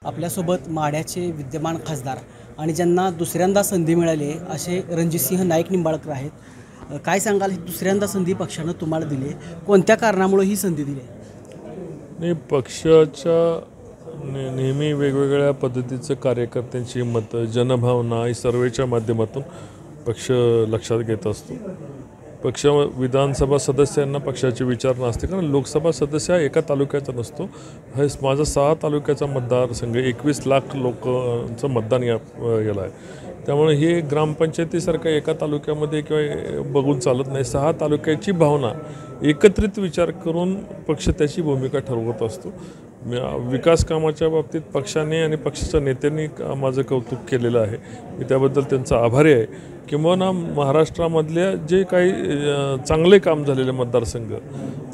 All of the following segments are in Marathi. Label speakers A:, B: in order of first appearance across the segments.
A: आपल्यासोबत माढ्याचे विद्यमान खासदार आणि ज्यांना दुसऱ्यांदा संधी मिळाली आहे असे रणजितसिंह नाईक निंबाळकर आहेत। काय सांगाल, दुसऱ्यांदा संधी पक्षानं तुम्हाला दिली आहे, कोणत्या कारणामुळे ही संधी दिली आहे?
B: नाही, पक्षाच्या नेहमी वेगवेगळ्या पद्धतीचं कार्यकर्त्यांची मतं, जनभावना ही सर्वेच्या माध्यमातून पक्ष लक्षात घेत असतो। पक्ष विधानसभा सदस्यांना पक्षाचे विचार नसते, कारण लोकसभा सदस्य हा एका तालुक्याचा नसतो। हा माझा 6 तालुक्याचा मतदारसंघ, 21 लाख लोकांचं मतदान याला आहे। त्यामुळे हे ग्रामपंचायतीसारखं एका तालुक्यामध्ये किंवा बघून चालत नाही। 6 तालुक्याची भावना एकत्रित विचार करून पक्ष त्याची भूमिका ठरवत असतो। विकास कामाच्या बाबतीत पक्षाने आणि पक्षाच्या नेत्यांनी माझं कौतुक केलेलं आहे, मी त्याबद्दल त्यांचा आभारी आहे। किंवा महाराष्ट्रामधल्या जे काही चांगले काम झालेले मतदारसंघ,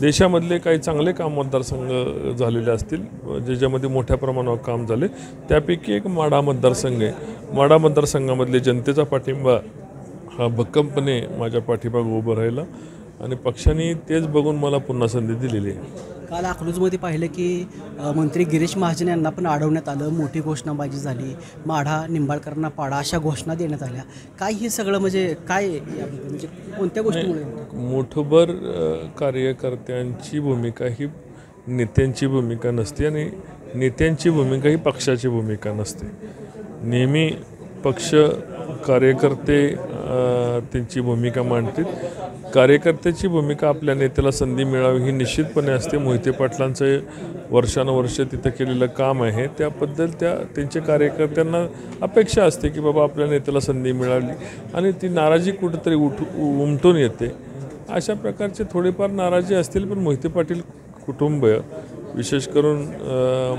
B: देशामधले काही चांगले काम मतदारसंघ झालेले असतील ज्याच्यामध्ये मोठ्या प्रमाणावर काम झाले, त्यापैकी एक माढा मतदारसंघ आहे। माढा मतदारसंघामधले जनतेचा पाठिंबा हा भक्कमपणे माझ्या पाठीमागे उभं राहिला आणि पक्षाने तेच बघून मला पुन्हा संधी दिलेली आहे।
A: काल अकलूजमध्ये पाहिलं की मंत्री गिरीश महाजन यांना पण अडवण्यात आलं, मोठी घोषणाबाजी झाली, माढा निंबाळकरांना पाडा अशा घोषणा देण्यात आल्या। काय हे सगळं म्हणजे काय म्हणजे कोणत्या गोष्टीमुळे?
B: मुठभर कार्यकर्त्यांची भूमिका ही नेत्यांची भूमिका नसते आणि नेत्यांची भूमिका ही पक्षाची भूमिका नसते। नेहमी पक्ष कार्यकर्ते त्यांची भूमिका मांडतील। कार्यकर्त्याची भूमिका आपल्या नेत्याला संधी मिळावी ही निश्चितपणे असते। मोहिते पाटलांचं वर्षानुवर्ष तिथं केलेलं काम आहे, त्याबद्दल त्यांच्या कार्यकर्त्यांना अपेक्षा असते की बाबा आपल्या नेत्याला संधी मिळाली आणि ती नाराजी कुठंतरी उमटून येते। अशा प्रकारचे थोडेफार नाराजी असतील, पण मोहिते पाटील कुटुंब, विशेष करून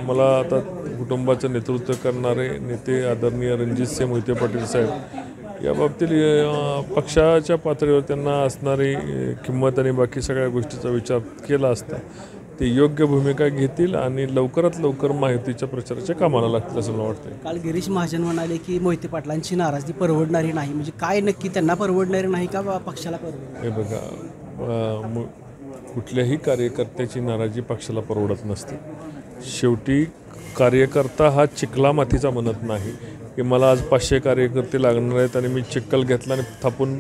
B: मला आता कुटुंबाचं नेतृत्व करणारे नेते आदरणीय रणजितसिंह मोहिते पाटील साहेब, या बाबतीत पक्षाच्या पातळीवर त्यांना असणारी किंमत आणि बाकी सगळ्या गोष्टीचा विचार केला असता ते योग्य भूमिका घेतील आणि लवकरात लवकर माहितीच्या प्रचाराच्या कामाला लागतील असं मला वाटतं।
A: काल गिरीश महाजन म्हणाले की मोहिते पाटलांची नाराजी परवडणारी नाही, म्हणजे काय नक्की त्यांना परवडणारी नाही का पक्षाला परवडणार?
B: हे बघा, कुठल्याही कार्यकर्त्याची नाराजी पक्षाला परवडत नसते। शेवटी कार्यकर्ता हा चिखला मातीचा म्हणत नाही की मला आज 500 कार्यकर्ते लागणार आहेत आणि मी चिखल घेतला आणि थापून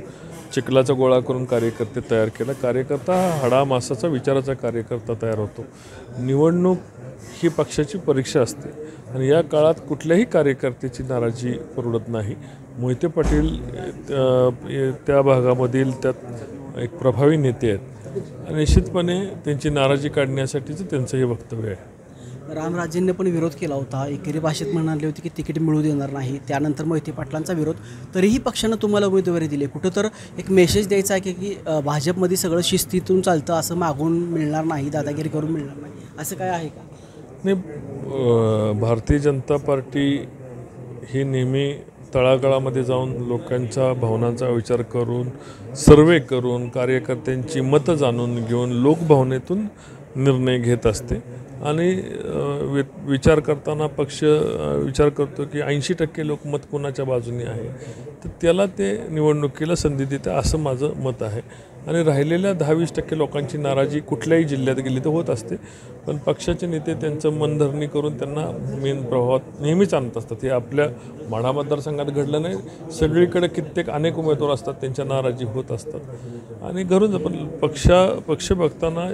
B: चिखलाचा गोळा करून कार्यकर्ते तयार केला। कार्यकर्ता हा हाडामासाचा विचाराचा कार्यकर्ता तयार होतो। निवडणूक ही पक्षाची परीक्षा असते आणि या काळात कुठल्याही कार्यकर्त्याची नाराजी परवडत नाही। मोहिते पाटील त्या भागामधील त्यात एक प्रभावी नेते आहेत आणि निश्चितपणे त्यांची नाराजी काढण्यासाठीचं त्यांचं हे वक्तव्य आहे।
A: रामराजेंनी पण विरोध केला होता, एकेरी भाषेत म्हणाले होते की तिकीट मिळू देणार नाही, त्यानंतर मोहिते पाटलांचा विरोध, तरीही पक्षानं तुम्हाला उमेदवारी दिली। कुठं तर एक मेसेज द्यायचा आहे की भाजपमध्ये सगळं शिस्तीतून चालतं, असं मागून मिळणार नाही, दादागिरी करून मिळणार नाही, असं काय आहे का?
B: नाही, भारतीय जनता पार्टी ही नेहमी तळागाळामध्ये जाऊन लोकांच्या भावनांचा विचार करून, सर्वे करून, कार्यकर्त्यांची मतं जाणून घेऊन लोकभावनेतून निर्णय घेत असते आणि विचार करताना पक्ष विचार करतो की 80% लोकमत कोणाच्या बाजूने आहे, तर त्याला ते निवडणुकीला संधी देते असं माझं मत आहे। आणि राहिलेल्या 10-20% लोकांची नाराजी कुठल्याही जिल्ह्यात गेली तर होत असते, पण पक्षाचे नेते त्यांचं मनधरणी करून त्यांना मेन प्रभावात नेहमीच आणत असतात। हे आपल्या माढा मतदारसंघात घडलं नाही, सगळीकडे कित्येक अनेक उमेदवार असतात, त्यांच्या नाराजी होत असतात आणि घरून पण पक्ष बघताना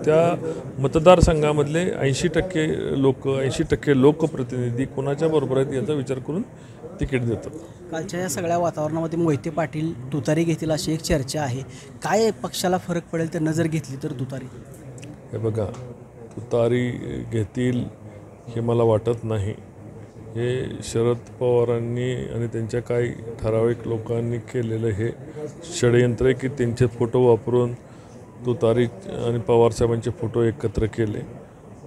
B: त्या मतदारसंघामधले 80% लोक, 80% लोकप्रतिनिधी कोणाच्या बरोबर आहेत याचा विचार करून तिकीट देतात।
A: कालच्या या सगळ्या वातावरणामध्ये मोहिते पाटील तुतारी घेतील अशी एक चर्चा आहे, काय पक्षाला फरक पडेल त्यांना जर घेतली तर तुतारी?
B: हे बघा, तुतारी घेतील हे मला वाटत नाही। हे शरद पवारांनी आणि त्यांच्या काही ठराविक लोकांनी केलेलं हे षडयंत्र आहे की त्यांचे फोटो वापरून तुतारी आणि पवारसाहेबांचे फोटो एकत्र केले।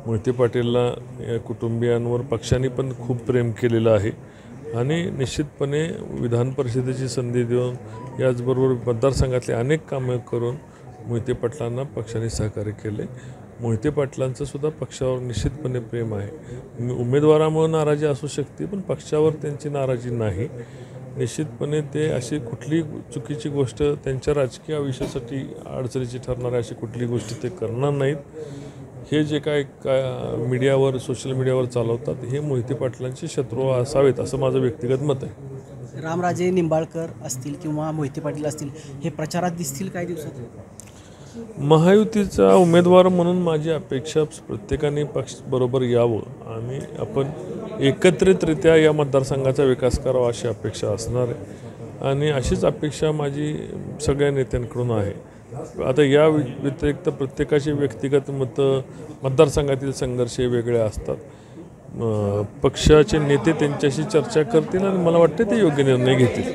B: मोहिते पाटीलला या कुटुंबियांवर पक्षाने पण खूप प्रेम केलेलं आहे आणि निश्चितपणे विधान परिषदेची संधी देऊन याचबरोबर मतदारसंघातले अनेक कामं करून मोहिते पाटलांना पक्षाने सहकार्य केले। मोहिते पाटलांचं सुद्धा पक्षावर निश्चितपणे प्रेम आहे। उमेदवारामुळे नाराजी असू शकते, पण पक्षावर त्यांची नाराजी नाही। निश्चितपणे ते अशी कुठली चुकीची गोष्ट त्यांच्या राजकीय आयुष्यासाठी अडचणीची ठरणारी अशी कुठली गोष्ट ते करणार नाहीत हे जे काय मीडियावर सोशल मीडियावर चालवतात हे मोहिते पाटलांचे शत्रू असावेत असं माझं व्यक्तिगत मत आहे.
A: रामराजे निंबाळकर असतील किंवा मोहिते पाटील असतील हे प्रचारात दिसतील काही दिवसात?
B: महायुतीचा उमेदवार म्हणून माझी अपेक्षा प्रत्येकाने पक्षाबरोबर यावं आणि आपण एकत्रितरित्या या मतदारसंघाचा विकास करावा अशी अपेक्षा असणार आहे आणि अशीच अपेक्षा माझी सगळ्या नेत्यांकडून आहे. आता या व्यतिरिक्त प्रत्येकाची व्यक्तिगत मतं मतदारसंघातील संघर्ष वेगळे असतात. पक्षाचे नेते त्यांच्याशी चर्चा करतील आणि मला वाटते ते योग्य निर्णय घेतील.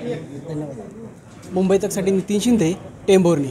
A: धन्यवाद. मुंबई तकसाठी नितीन शिंदे, टेंभुर्णी.